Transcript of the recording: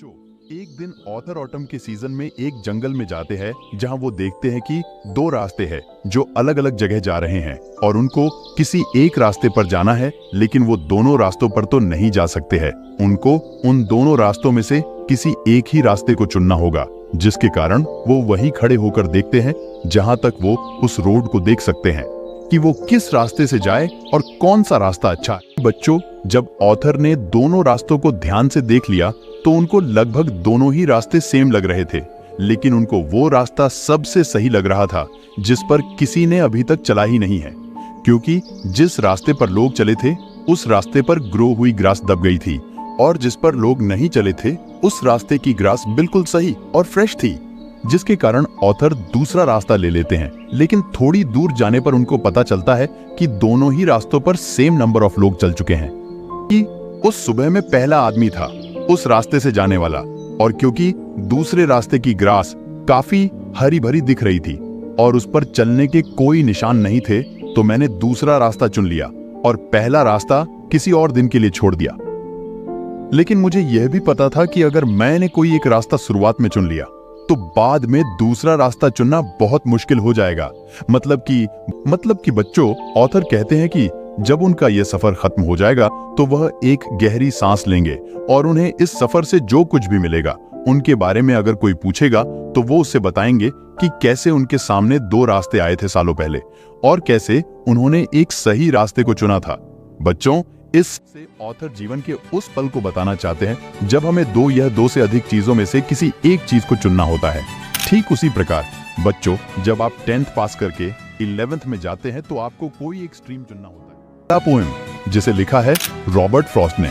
बच्चों, एक दिन ऑथर ऑटम के सीजन में एक जंगल में जाते हैं जहां वो देखते हैं कि दो रास्ते हैं जो अलग अलग जगह जा रहे हैं और उनको किसी एक रास्ते पर जाना है, लेकिन वो दोनों रास्तों पर तो नहीं जा सकते हैं। उनको उन दोनों रास्तों में से किसी एक ही रास्ते को चुनना होगा, जिसके कारण वो वहीं खड़े होकर देखते हैं जहां तक वो उस रोड को देख सकते हैं कि वो किस रास्ते से जाए और कौन सा रास्ता अच्छा है। बच्चों, जब ऑथर ने दोनों रास्तों को ध्यान से देख लिया तो उनको लगभग दोनों ही रास्ते सेम लग रहे थे, लेकिन उनको वो रास्ता सबसे सही लग रहा था जिस पर किसी ने अभी तक चला ही नहीं है, क्योंकि जिस रास्ते पर लोग चले थे उस रास्ते पर ग्रो हुई ग्रास दब गई थी और जिस पर लोग नहीं चले थे उस रास्ते की ग्रास बिल्कुल सही और फ्रेश थी, जिसके कारण ऑथर दूसरा रास्ता ले लेते हैं। लेकिन थोड़ी दूर जाने पर उनको पता चलता है कि दोनों ही रास्तों पर सेम नंबर ऑफ लोग चल चुके हैं। कि उस सुबह में पहला आदमी था उस रास्ते से जाने वाला, और क्योंकि दूसरे रास्ते की ग्रास काफी हरी भरी दिख रही थी और उस पर चलने के कोई निशान नहीं थे, तो मैंने दूसरा रास्ता चुन लिया और पहला रास्ता किसी और दिन के लिए छोड़ दिया। लेकिन मुझे यह भी पता था कि अगर मैंने कोई एक रास्ता शुरुआत में चुन लिया तो बाद में दूसरा रास्ता चुनना बहुत मुश्किल हो जाएगा। मतलब कि बच्चों, ऑथर कहते हैं कि जब उनका यह सफर खत्म हो जाएगा तो वह एक गहरी सांस लेंगे और उन्हें इस सफर से जो कुछ भी मिलेगा उनके बारे में अगर कोई पूछेगा तो वो उससे बताएंगे कि कैसे उनके सामने दो रास्ते आए थे सालों पहले और कैसे उन्होंने एक सही रास्ते को चुना था। बच्चों, इससे ऑथर जीवन के उस पल को बताना चाहते हैं जब हमें दो से अधिक चीजों में से किसी एक चीज को चुनना होता है। ठीक उसी प्रकार बच्चों, जब आप 10th पास करके 11th में जाते हैं तो आपको कोई एक स्ट्रीम चुनना होता है। पोएम जिसे लिखा है रॉबर्ट फ्रॉस्ट ने।